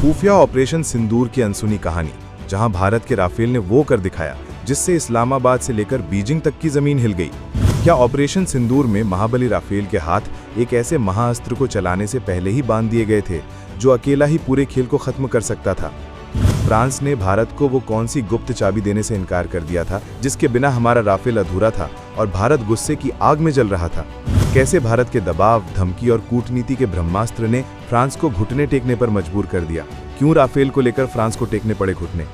खुफिया ऑपरेशन सिंदूर की अनसुनी कहानी, जहां भारत के राफेल ने वो कर दिखाया जिससे इस्लामाबाद से लेकर बीजिंग तक की जमीन हिल गई। क्या ऑपरेशन सिंदूर में महाबली राफेल के हाथ एक ऐसे महाअस्त्र को चलाने से पहले ही बांध दिए गए थे जो अकेला ही पूरे खेल को खत्म कर सकता था? फ्रांस ने भारत को वो कौन सी गुप्त चाबी देने से इनकार कर दिया था जिसके बिना हमारा राफेल अधूरा था और भारत गुस्से की आग में जल रहा था? कैसे भारत के दबाव, धमकी और कूटनीति के ब्रह्मास्त्र ने फ्रांस को घुटने टेकने पर मजबूर कर दिया? क्यों राफेल को लेकर फ्रांस को टेकने पड़े घुटने?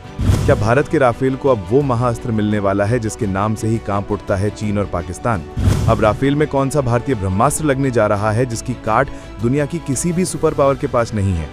क्या भारत के राफेल को अब वो महाअस्त्र मिलने वाला है जिसके नाम से ही कांप उठता है चीन और पाकिस्तान? अब राफेल में कौन सा भारतीय ब्रह्मास्त्र लगने जा रहा है जिसकी काट दुनिया की किसी भी सुपर पावर के पास नहीं है?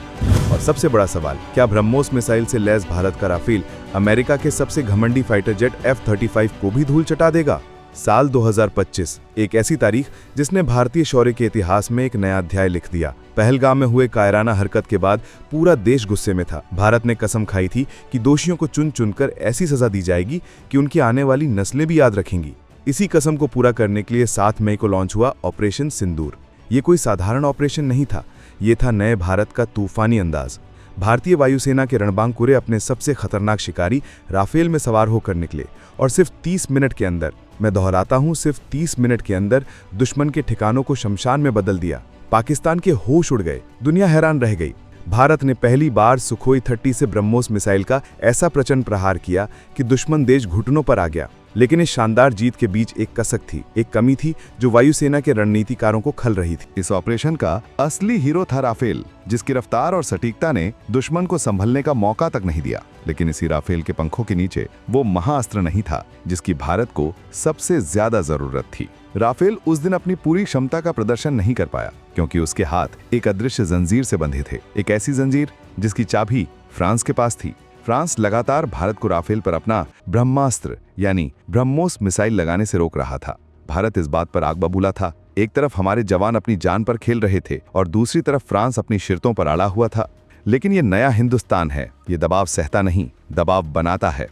और सबसे बड़ा सवाल, क्या ब्रह्मोस मिसाइल से लैस भारत का राफेल अमेरिका के सबसे घमंडी फाइटर जेट F-35 को भी धूल चटा देगा? साल 2025, एक ऐसी तारीख जिसने भारतीय शौर्य के इतिहास में एक नया अध्याय लिख दिया। पहलगाम में हुए कायराना हरकत के बाद पूरा देश गुस्से में था। भारत ने कसम खाई थी कि दोषियों को चुन चुनकर ऐसी सजा दी जाएगी कि उनकी आने वाली नस्लें भी याद रखेंगी। इसी कसम को पूरा करने के लिए 7 मई को लॉन्च हुआ ऑपरेशन सिंदूर। ये कोई साधारण ऑपरेशन नहीं था, ये था नए भारत का तूफानी अंदाज। भारतीय वायुसेना के रणबांकुरे अपने सबसे खतरनाक शिकारी राफेल में सवार होकर निकले और सिर्फ 30 मिनट के अंदर, मैं दोहराता हूं, सिर्फ 30 मिनट के अंदर दुश्मन के ठिकानों को शमशान में बदल दिया। पाकिस्तान के होश उड़ गए, दुनिया हैरान रह गई। भारत ने पहली बार सुखोई 30 से ब्रह्मोस मिसाइल का ऐसा प्रचंड प्रहार किया कि दुश्मन देश घुटनों पर आ गया। लेकिन इस शानदार जीत के बीच एक कसक थी, एक कमी थी जो वायुसेना के रणनीतिकारों को खल रही थी। इस ऑपरेशन का असली हीरो था राफेल, जिसकी रफ्तार और सटीकता ने दुश्मन को संभलने का मौका तक नहीं दिया। लेकिन इसी राफेल के पंखों के नीचे वो महाअस्त्र नहीं था जिसकी भारत को सबसे ज्यादा जरूरत थी। राफेल उस दिन अपनी पूरी क्षमता का प्रदर्शन नहीं कर पाया क्योंकि उसके हाथ एक अदृश्य जंजीर से बंधे थे, एक ऐसी जंजीर जिसकी चाबी फ्रांस के पास थी। फ्रांस लगातार भारत को राफेल पर अपना ब्रह्मास्त्र यानी ब्रह्मोस मिसाइल लगाने से रोक रहा था। भारत इस बात पर आग बबूला था। एक तरफ हमारे जवान अपनी जान पर खेल रहे थे और दूसरी तरफ फ्रांस अपनी शर्तों पर अड़ा हुआ था। लेकिन ये नया हिंदुस्तान है, ये दबाव सहता नहीं, दबाव बनाता है।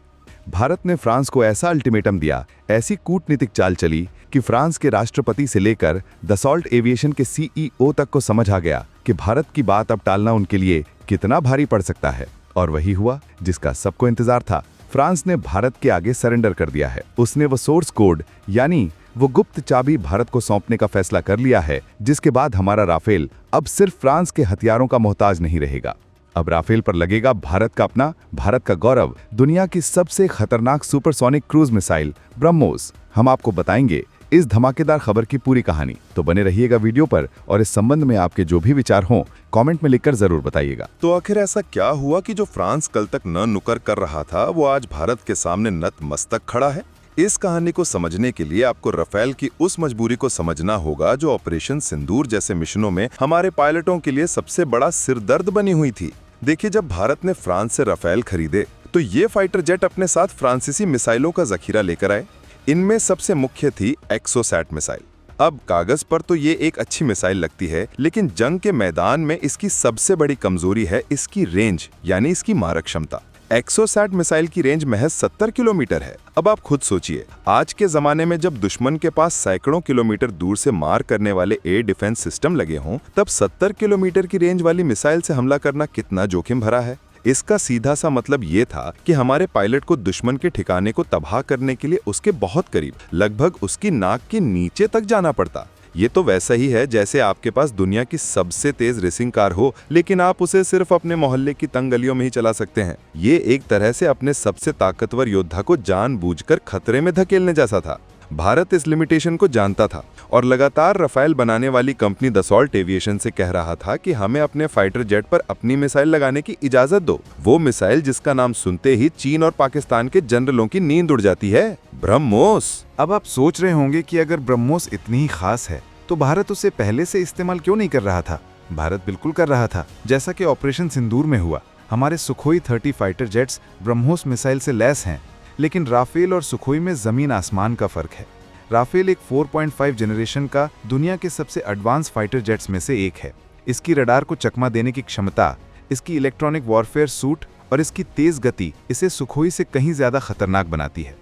भारत ने फ्रांस को ऐसा अल्टीमेटम दिया, ऐसी कूटनीतिक चाल चली कि फ्रांस के राष्ट्रपति से लेकर दसॉल्ट एविएशन के CEO तक को समझ आ गया कि भारत की बात अब टालना उनके लिए कितना भारी पड़ सकता है। और वही हुआ जिसका सबको इंतजार था। फ्रांस ने भारत के आगे सरेंडर कर दिया है। उसने वो सोर्स कोड यानी वो गुप्त चाबी भारत को सौंपने का फैसला कर लिया है, जिसके बाद हमारा राफेल अब सिर्फ फ्रांस के हथियारों का मोहताज नहीं रहेगा। अब राफेल पर लगेगा भारत का अपना, भारत का गौरव, दुनिया की सबसे खतरनाक सुपरसोनिक क्रूज मिसाइल ब्रह्मोस। हम आपको बताएंगे इस धमाकेदार खबर की पूरी कहानी, तो बने रहिएगा वीडियो पर और इस संबंध में आपके जो भी विचार हों कमेंट में लिखकर जरूर बताइएगा। तो आखिर ऐसा क्या हुआ कि जो फ्रांस कल तक न नुकर कर रहा था वो आज भारत के सामने नतमस्तक खड़ा है? इस कहानी को समझने के लिए आपको राफेल की उस मजबूरी को समझना होगा जो ऑपरेशन सिंदूर जैसे मिशनों में हमारे पायलटों के लिए सबसे बड़ा सिरदर्द बनी हुई थी। देखिए, जब भारत ने फ्रांस से राफेल खरीदे तो ये फाइटर जेट अपने साथ फ्रांसीसी मिसाइलों का जखीरा लेकर आए। इनमें सबसे मुख्य थी एक्सोसैट मिसाइल। अब कागज पर तो ये एक अच्छी मिसाइल लगती है, लेकिन जंग के मैदान में इसकी सबसे बड़ी कमजोरी है इसकी रेंज यानी इसकी मारक क्षमता। एक्सोसैट मिसाइल की रेंज महज 70 किलोमीटर है। अब आप खुद सोचिए, आज के जमाने में जब दुश्मन के पास सैकड़ों किलोमीटर दूर से मार करने वाले एयर डिफेंस सिस्टम लगे हों, तब 70 किलोमीटर की रेंज वाली मिसाइल से हमला करना कितना जोखिम भरा है। इसका सीधा सा मतलब ये था कि हमारे पायलट को दुश्मन के ठिकाने को तबाह करने के लिए उसके बहुत करीब, लगभग उसकी नाक के नीचे तक जाना पड़ता। ये तो वैसा ही है जैसे आपके पास दुनिया की सबसे तेज रेसिंग कार हो, लेकिन आप उसे सिर्फ अपने मोहल्ले की तंग गलियों में ही चला सकते हैं। ये एक तरह से अपने सबसे ताकतवर योद्धा को जानबूझकर खतरे में धकेलने जैसा था। भारत इस लिमिटेशन को जानता था और लगातार राफेल बनाने वाली कंपनी दसॉल्ट एविएशन से कह रहा था कि हमें अपने फाइटर जेट पर अपनी मिसाइल लगाने की इजाजत दो। वो मिसाइल जिसका नाम सुनते ही चीन और पाकिस्तान के जनरलों की नींद उड़ जाती है, ब्रह्मोस। अब आप सोच रहे होंगे कि अगर ब्रह्मोस इतनी ही खास है तो भारत उसे पहले से इस्तेमाल क्यों नहीं कर रहा था? भारत बिल्कुल कर रहा था, जैसा कि ऑपरेशन सिंदूर में हुआ। हमारे Sukhoi 30 fighter jets BrahMos missile से लैस हैं, लेकिन राफेल और सुखोई में जमीन आसमान का फर्क है। राफेल एक 4.5 जनरेशन का दुनिया के सबसे एडवांस फाइटर जेट्स में से एक है। इसकी रडार को चकमा देने की क्षमता, इसकी इलेक्ट्रॉनिक वॉरफेयर सूट और इसकी तेज गति इसे सुखोई से कहीं ज्यादा खतरनाक बनाती है।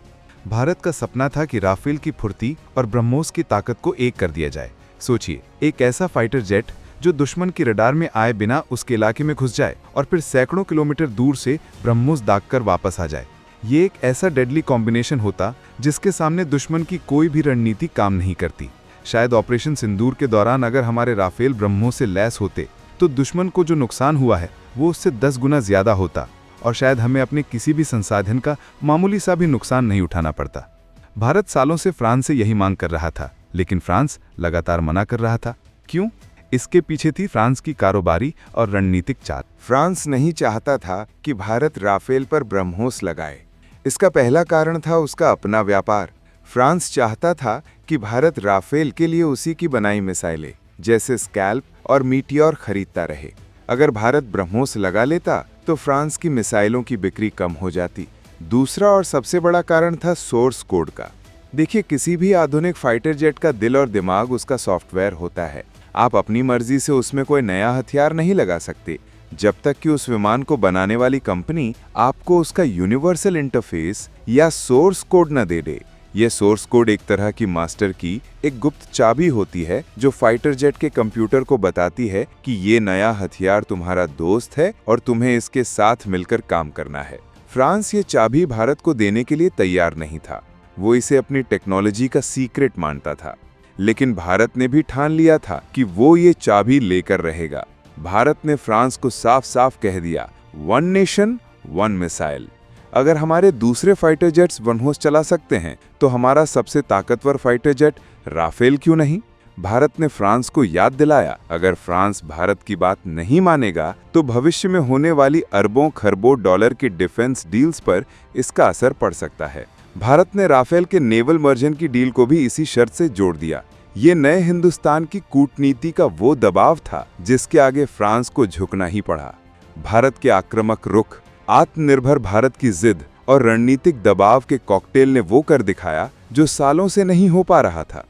भारत का सपना था कि राफेल की फुर्ती और ब्रह्मोस की ताकत को एक कर दिया जाए। सोचिए, एक ऐसा फाइटर जेट जो दुश्मन की रडार में आए बिना उसके इलाके में घुस जाए और फिर सैकड़ों किलोमीटर दूर से ब्रह्मोस दागकर वापस आ जाए। ये एक ऐसा डेडली कॉम्बिनेशन होता जिसके सामने दुश्मन की कोई भी रणनीति काम नहीं करती। शायद ऑपरेशन सिंदूर के दौरान अगर हमारे राफेल ब्रह्मोस से लैस होते तो दुश्मन को जो नुकसान हुआ है वो उससे 10 गुना ज्यादा होता और शायद हमें अपने किसी भी संसाधन का मामूली सा भी नुकसान नहीं उठाना पड़ता। भारत सालों से फ्रांस से यही मांग कर रहा था, लेकिन फ्रांस लगातार मना कर रहा था। क्यों? इसके पीछे थी फ्रांस की कारोबारी और रणनीतिक चाल। फ्रांस नहीं चाहता था कि भारत राफेल पर ब्रह्मोस लगाए। इसका पहला कारण था उसका अपना व्यापार। फ्रांस चाहता था कि भारत राफेल के लिए उसी की बनाई मिसाइलें जैसे स्कैल्प और मीटियोर खरीदता रहे। अगर भारत ब्रह्मोस लगा लेता तो फ्रांस की मिसाइलों की बिक्री कम हो जाती। दूसरा और सबसे बड़ा कारण था सोर्स कोड का। देखिए, किसी भी आधुनिक फाइटर जेट का दिल और दिमाग उसका सॉफ्टवेयर होता है। आप अपनी मर्जी से उसमें कोई नया हथियार नहीं लगा सकते जब तक कि उस विमान को बनाने वाली कंपनी आपको उसका यूनिवर्सल इंटरफेस या सोर्स कोड न दे दे। यह सोर्स कोड एक तरह की मास्टर की, एक गुप्त चाबी होती है जो फाइटर जेट के कंप्यूटर को बताती है कि ये नया हथियार तुम्हारा दोस्त है और तुम्हें इसके साथ मिलकर काम करना है। फ्रांस ये चाबी भारत को देने के लिए तैयार नहीं था। वो इसे अपनी टेक्नोलॉजी का सीक्रेट मानता था। लेकिन भारत ने भी ठान लिया था कि वो ये चाबी लेकर रहेगा। भारत ने फ्रांस को साफ साफ कह दिया, 1 नेशन 1 मिसाइल। अगर हमारे दूसरे फाइटर जेट्स ब्रह्मोस चला सकते हैं तो हमारा सबसे ताकतवर फाइटर जेट राफेल क्यों नहीं? भारत ने फ्रांस को याद दिलाया, अगर फ्रांस भारत की बात नहीं मानेगा तो भविष्य में होने वाली अरबों खरबों डॉलर की डिफेंस डील्स पर इसका असर पड़ सकता है। भारत ने राफेल के नेवल मर्जन की डील को भी इसी शर्त से जोड़ दिया। ये नए हिंदुस्तान की कूटनीति का वो दबाव था जिसके आगे फ्रांस को झुकना ही पड़ा। भारत के आक्रामक रुख, आत्मनिर्भर भारत की जिद और रणनीतिक दबाव के कॉकटेल ने वो कर दिखाया जो सालों से नहीं हो पा रहा था।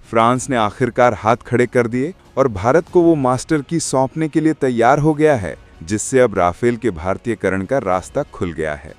फ्रांस ने आखिरकार हाथ खड़े कर दिए और भारत को वो मास्टर की सौंपने के लिए तैयार हो गया है, जिससे अब राफेल के भारतीयकरण का रास्ता खुल गया है।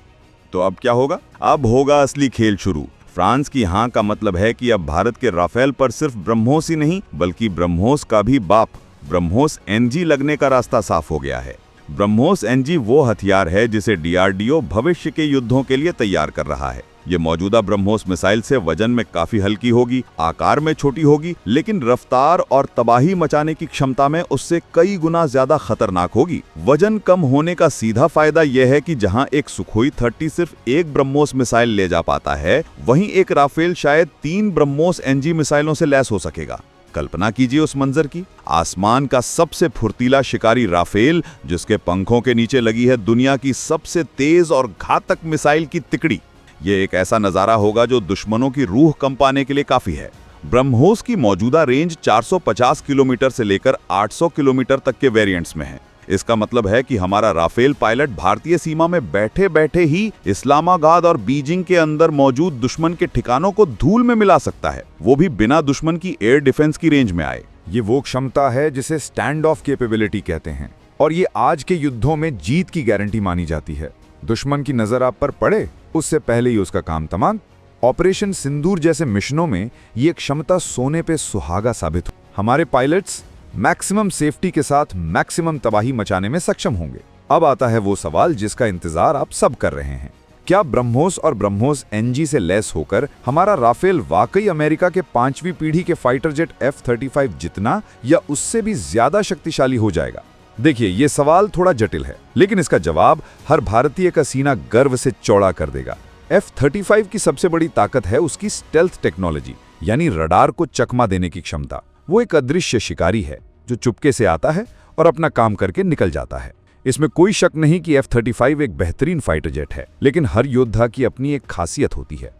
तो अब क्या होगा? अब होगा असली खेल शुरू। फ्रांस की हाँ का मतलब है कि अब भारत के राफेल पर सिर्फ ब्रह्मोस ही नहीं बल्कि ब्रह्मोस का भी बाप ब्रह्मोस एनजी लगने का रास्ता साफ हो गया है। ब्रह्मोस एनजी वो हथियार है जिसे डीआरडीओ भविष्य के युद्धों के लिए तैयार कर रहा है। ये मौजूदा ब्रह्मोस मिसाइल से वजन में काफी हल्की होगी, आकार में छोटी होगी, लेकिन रफ्तार और तबाही मचाने की क्षमता में उससे कई गुना ज्यादा खतरनाक होगी। वजन कम होने का सीधा फायदा यह है कि जहां एक सुखोई 30 सिर्फ एक ब्रह्मोस मिसाइल ले जा पाता है, वहीं एक राफेल शायद 3 ब्रह्मोस एनजी मिसाइलों से लैस हो सकेगा। कल्पना कीजिए उस मंजर की। आसमान का सबसे फुर्तीला शिकारी राफेल, जिसके पंखों के नीचे लगी है दुनिया की सबसे तेज और घातक मिसाइल की तिकड़ी। ये एक ऐसा नजारा होगा जो दुश्मनों की रूह कंपाने के लिए काफी है। ब्रह्मोस की मौजूदा रेंज 450 किलोमीटर से लेकर 800 किलोमीटर तक के वेरिएंट्स में है। इसका मतलब है कि हमारा राफेल पायलट भारतीय सीमा में बैठे बैठे ही इस्लामाबाद और बीजिंग के अंदर मौजूद दुश्मन के ठिकानों को धूल में मिला सकता है, वो भी बिना दुश्मन की एयर डिफेंस की रेंज में आए। ये वो क्षमता है जिसे स्टैंड ऑफ कैपेबिलिटी कहते हैं और ये आज के युद्धों में जीत की गारंटी मानी जाती है। दुश्मन की नजर आप पर पड़े उससे पहले ही उसका काम तमाम। ऑपरेशन सिंदूर जैसे मिशनों में ये क्षमता सोने पे सुहागा साबित हो। हमारे पायलट्स मैक्सिमम सेफ्टी के साथ मैक्सिमम तबाही मचाने में सक्षम होंगे। अब आता है वो सवाल जिसका इंतजार आप सब कर रहे हैं। क्या ब्रह्मोस और ब्रह्मोस एनजी से लैस होकर हमारा राफेल वाकई अमेरिका के 5वीं पीढ़ी के फाइटर जेट F-35 जितना या उससे भी ज्यादा शक्तिशाली हो जाएगा? देखिए, ये सवाल थोड़ा जटिल है, लेकिन इसका जवाब हर भारतीय का सीना गर्व से चौड़ा कर देगा। F-35 की सबसे बड़ी ताकत है उसकी स्टेल्थ टेक्नोलॉजी, यानी रडार को चकमा देने की क्षमता। वो एक अदृश्य शिकारी है जो चुपके से आता है और अपना काम करके निकल जाता है। इसमें कोई शक नहीं कि F-35 एक बेहतरीन फाइटर जेट है, लेकिन हर योद्धा की अपनी एक खासियत होती है।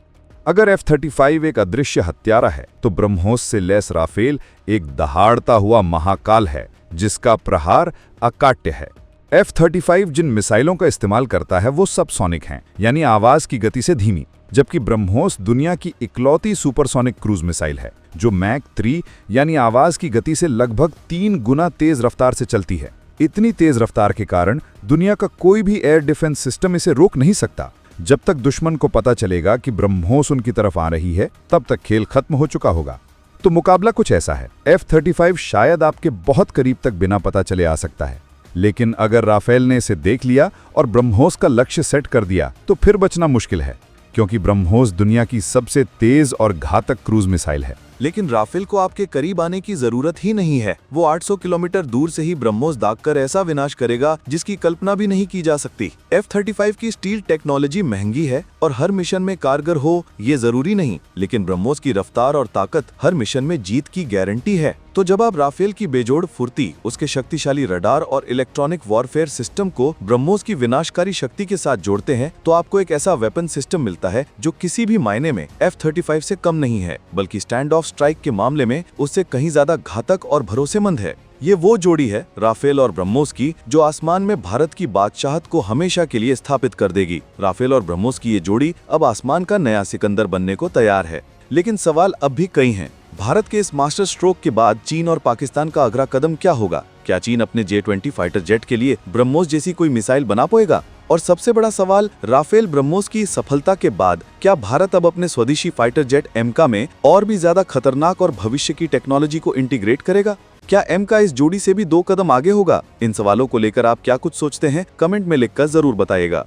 अगर F-35 एक अदृश्य हत्यारा है तो ब्रह्मोस से लैस राफेल एक दहाड़ता हुआ महाकाल है जिसका प्रहार अकाट्य है। F-35 जिन मिसाइलों का इस्तेमाल करता है वो सबसोनिक हैं, यानी आवाज की गति से धीमी, जबकि ब्रह्मोस दुनिया की इकलौती सुपरसोनिक क्रूज मिसाइल है जो मैक 3 यानी आवाज की गति से लगभग 3 गुना तेज रफ्तार से चलती है। इतनी तेज रफ्तार के कारण दुनिया का कोई भी एयर डिफेंस सिस्टम इसे रोक नहीं सकता। जब तक दुश्मन को पता चलेगा कि ब्रह्मोस उनकी तरफ आ रही है, तब तक खेल खत्म हो चुका होगा। तो मुकाबला कुछ ऐसा है। F-35 शायद आपके बहुत करीब तक बिना पता चले आ सकता है, लेकिन अगर राफेल ने इसे देख लिया और ब्रह्मोस का लक्ष्य सेट कर दिया तो फिर बचना मुश्किल है, क्योंकि ब्रह्मोस दुनिया की सबसे तेज और घातक क्रूज मिसाइल है। लेकिन राफेल को आपके करीब आने की जरूरत ही नहीं है। वो 800 किलोमीटर दूर से ही ब्रह्मोस दागकर ऐसा विनाश करेगा जिसकी कल्पना भी नहीं की जा सकती। F-35 की स्टील टेक्नोलॉजी महंगी है और हर मिशन में कारगर हो ये जरूरी नहीं, लेकिन ब्रह्मोस की रफ्तार और ताकत हर मिशन में जीत की गारंटी है। तो जब आप राफेल की बेजोड़ फुर्ती, उसके शक्तिशाली रडार और इलेक्ट्रॉनिक वॉरफेयर सिस्टम को ब्रह्मोस की विनाशकारी शक्ति के साथ जोड़ते हैं तो आपको एक ऐसा वेपन सिस्टम मिलता है जो किसी भी मायने में F-35 से कम नहीं है, बल्कि स्टैंड ऑफ स्ट्राइक के मामले में उससे कहीं ज्यादा घातक और भरोसेमंद है। ये वो जोड़ी है राफेल और ब्रह्मोस की जो आसमान में भारत की बादशाहत को हमेशा के लिए स्थापित कर देगी। राफेल और ब्रह्मोस की ये जोड़ी अब आसमान का नया सिकंदर बनने को तैयार है। लेकिन सवाल अब भी कई हैं। भारत के इस मास्टर स्ट्रोक के बाद चीन और पाकिस्तान का अगला कदम क्या होगा? क्या चीन अपने J-20 फाइटर जेट के लिए ब्रह्मोस जैसी कोई मिसाइल बना पाएगा? और सबसे बड़ा सवाल, राफेल ब्रह्मोस की सफलता के बाद क्या भारत अब अपने स्वदेशी फाइटर जेट एमका में और भी ज्यादा खतरनाक और भविष्य की टेक्नोलॉजी को इंटीग्रेट करेगा? क्या एमका इस जोड़ी से भी 2 कदम आगे होगा? इन सवालों को लेकर आप क्या कुछ सोचते हैं? कमेंट में लिखकर जरूर बताइएगा।